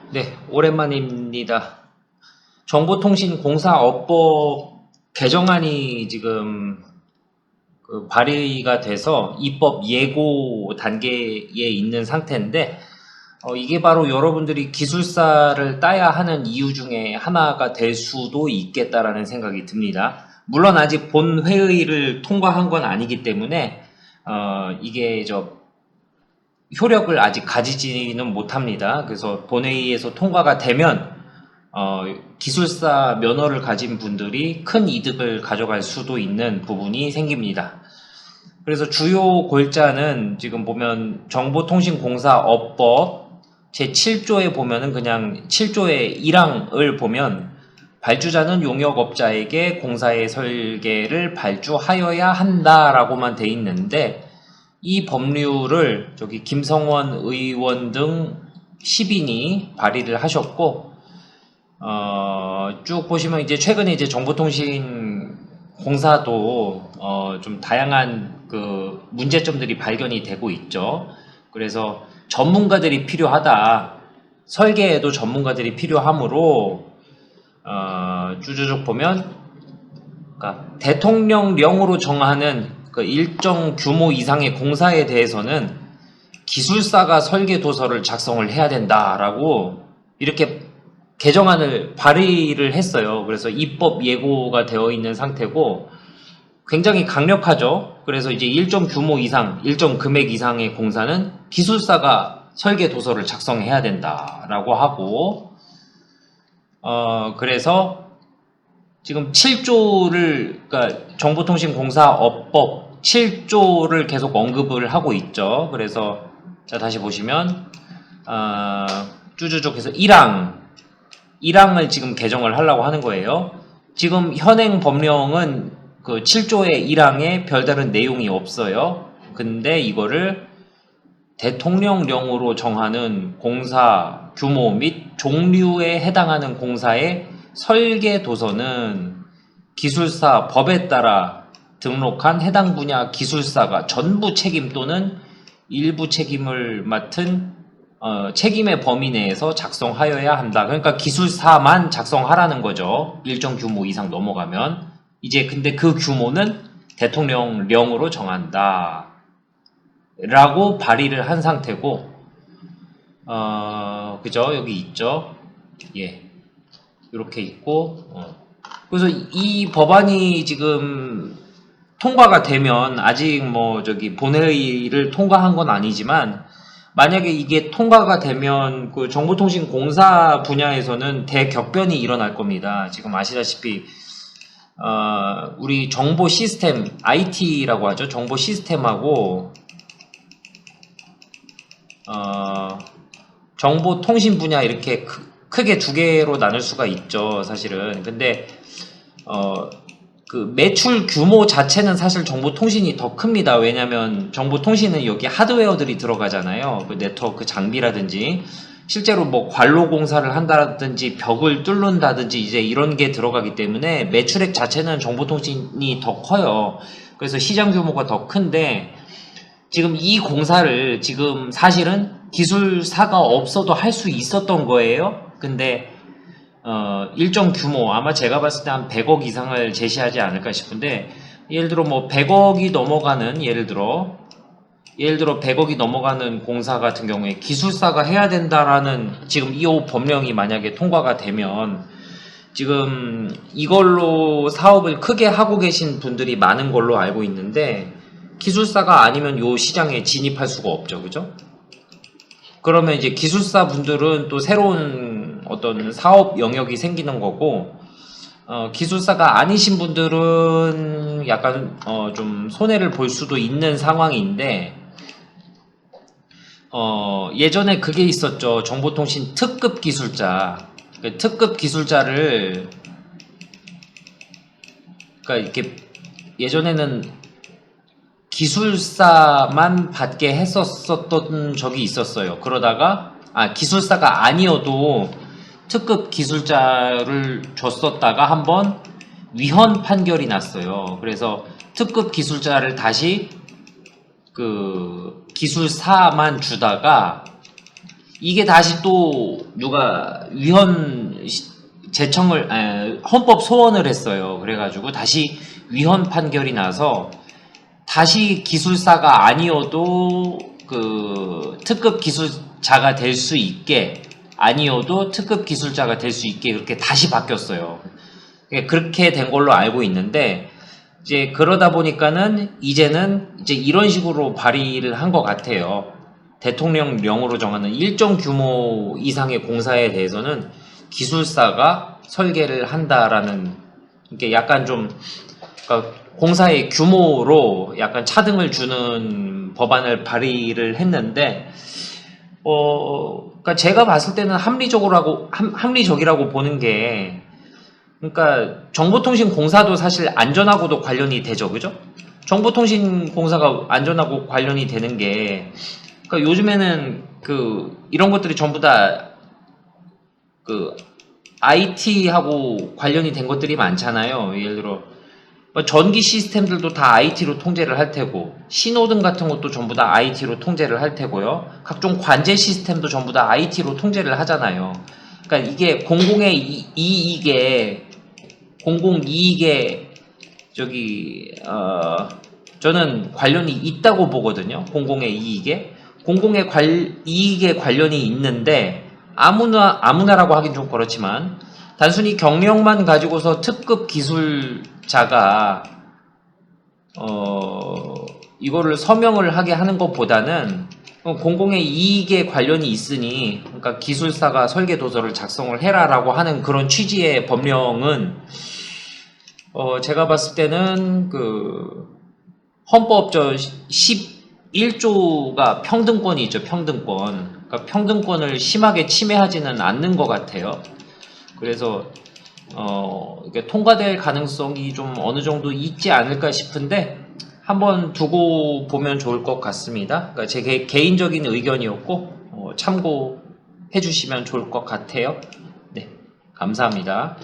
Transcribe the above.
네, 오랜만입니다. 정보통신공사업법 개정안이 지금 발의가 돼서 입법 예고 단계에 있는 상태인데, 이게 바로 여러분들이 기술사를 따야 하는 이유 중에 하나가 될 수도 있겠다라는 생각이 듭니다. 물론 아직 본회의를 통과한 건 아니기 때문에 이게 효력을 아직 가지지는 못합니다. 그래서 본회의에서 통과가 되면 기술사 면허를 가진 분들이 큰 이득을 가져갈 수도 있는 부분이 생깁니다. 그래서 주요 골자는 지금 보면 정보통신공사업법 제7조에 보면은 그냥 7조의 1항을 보면 발주자는 용역업자에게 공사의 설계를 발주하여야 한다라고만 돼 있는데, 이 법률을 김성원 의원 등 10인이 발의를 하셨고, 쭉 보시면 이제 최근에 이제 정보통신 공사도 좀 다양한 문제점들이 발견이 되고 있죠. 그래서 전문가들이 필요하다. 설계에도 전문가들이 필요하므로 쭈쭈쭉 보면 그러니까 대통령령으로 정하는 일정 규모 이상의 공사에 대해서는 기술사가 설계 도서를 작성을 해야 된다라고 이렇게 개정안을 발의를 했어요. 그래서 입법 예고가 되어 있는 상태고 굉장히 강력하죠. 그래서 이제 일정 규모 이상, 일정 금액 이상의 공사는 기술사가 설계 도서를 작성해야 된다라고 하고, 그래서 지금 7조를, 그러니까 정보통신공사업법 7조를 계속 언급을 하고 있죠. 그래서 자 다시 보시면 쭈쭈쭉 해서 1항을 지금 개정을 하려고 하는 거예요. 지금 현행 법령은 그 7조의 1항에 별다른 내용이 없어요. 근데 이거를 대통령령으로 정하는 공사 규모 및 종류에 해당하는 공사의 설계 도서는 기술사 법에 따라 등록한 해당 분야 기술사가 전부 책임 또는 일부 책임을 맡은 책임의 범위 내에서 작성하여야 한다. 그러니까 기술사만 작성하라는 거죠. 일정 규모 이상 넘어가면. 이제 근데 그 규모는 대통령령으로 정한다. 라고 발의를 한 상태고, 그죠? 여기 있죠? 예. 이렇게 있고, 그래서 이 법안이 지금 통과가 되면 아직 본회의를 통과한 건 아니지만, 만약에 이게 통과가 되면 그 정보통신공사 분야에서는 대격변이 일어날 겁니다. 지금 아시다시피 우리 정보 시스템 IT라고 하죠. 정보 시스템하고 정보통신 분야 이렇게 크게 두 개로 나눌 수가 있죠. 사실은. 근데 그 매출 규모 자체는 사실 정보통신이 더 큽니다. 왜냐면 정보통신은 여기 하드웨어들이 들어가잖아요. 그 네트워크 장비라든지 실제로 뭐 관로 공사를 한다든지 벽을 뚫는다든지 이제 이런 게 들어가기 때문에 매출액 자체는 정보통신이 더 커요. 그래서 시장 규모가 더 큰데, 지금 이 공사를 지금 사실은 기술사가 없어도 할 수 있었던 거예요. 근데 일정 규모, 아마 제가 봤을 때 한 100억 이상을 제시하지 않을까 싶은데, 예를 들어 뭐 100억이 넘어가는, 예를 들어 100억이 넘어가는 공사 같은 경우에 기술사가 해야 된다라는 지금 이 법령이 만약에 통과가 되면, 지금 이걸로 사업을 크게 하고 계신 분들이 많은 걸로 알고 있는데, 기술사가 아니면 요 시장에 진입할 수가 없죠. 그죠? 그러면 이제 기술사 분들은 또 새로운 어떤 사업 영역이 생기는 거고, 기술사가 아니신 분들은 약간 좀 손해를 볼 수도 있는 상황인데, 예전에 그게 있었죠. 정보통신 특급 기술자. 그 특급 기술자를, 그러니까 이렇게 예전에는 기술사만 받게 했었던 적이 있었어요. 그러다가 기술사가 아니어도 특급 기술자를 줬었다가 한번 위헌 판결이 났어요. 그래서 특급 기술자를 다시 그 기술사만 주다가 이게 다시 또 누가 헌법 소원을 했어요. 그래가지고 다시 위헌 판결이 나서 다시 기술사가 아니어도 그 특급 기술자가 될 수 있게, 아니어도 특급 기술자가 될 수 있게 그렇게 다시 바뀌었어요. 그렇게 된 걸로 알고 있는데, 이제 그러다 보니까는 이제는 이제 이런 식으로 발의를 한 것 같아요. 대통령령으로 정하는 일정 규모 이상의 공사에 대해서는 기술사가 설계를 한다라는, 이게 약간 좀, 그러니까 공사의 규모로 약간 차등을 주는 법안을 발의를 했는데, 그러니까 제가 봤을 때는 합리적이라고 보는 게, 그러니까 정보통신공사도 사실 안전하고도 관련이 되죠, 그죠? 정보통신공사가 안전하고 관련이 되는 게, 그러니까 요즘에는 이런 것들이 전부 다 IT하고 관련이 된 것들이 많잖아요. 예를 들어 뭐 전기 시스템들도 다 IT로 통제를 할 테고, 신호등 같은 것도 전부 다 IT로 통제를 할 테고요. 각종 관제 시스템도 전부 다 IT로 통제를 하잖아요. 그러니까 이게 공공이익에 저는 관련이 있다고 보거든요. 공공의 이익에. 이익에 관련이 있는데, 아무나라고 하긴 좀 그렇지만, 단순히 경력만 가지고서 특급 기술자가, 이거를 서명을 하게 하는 것보다는, 공공의 이익에 관련이 있으니, 그러니까 기술사가 설계 도서를 작성을 해라라고 하는 그런 취지의 법령은, 제가 봤을 때는 헌법 11조가 평등권이 있죠. 평등권. 그러니까 평등권을 심하게 침해하지는 않는 것 같아요. 그래서 이게 통과될 가능성이 좀 어느 정도 있지 않을까 싶은데, 한번 두고 보면 좋을 것 같습니다. 그러니까 제 개인적인 의견이었고, 참고해 주시면 좋을 것 같아요. 네, 감사합니다.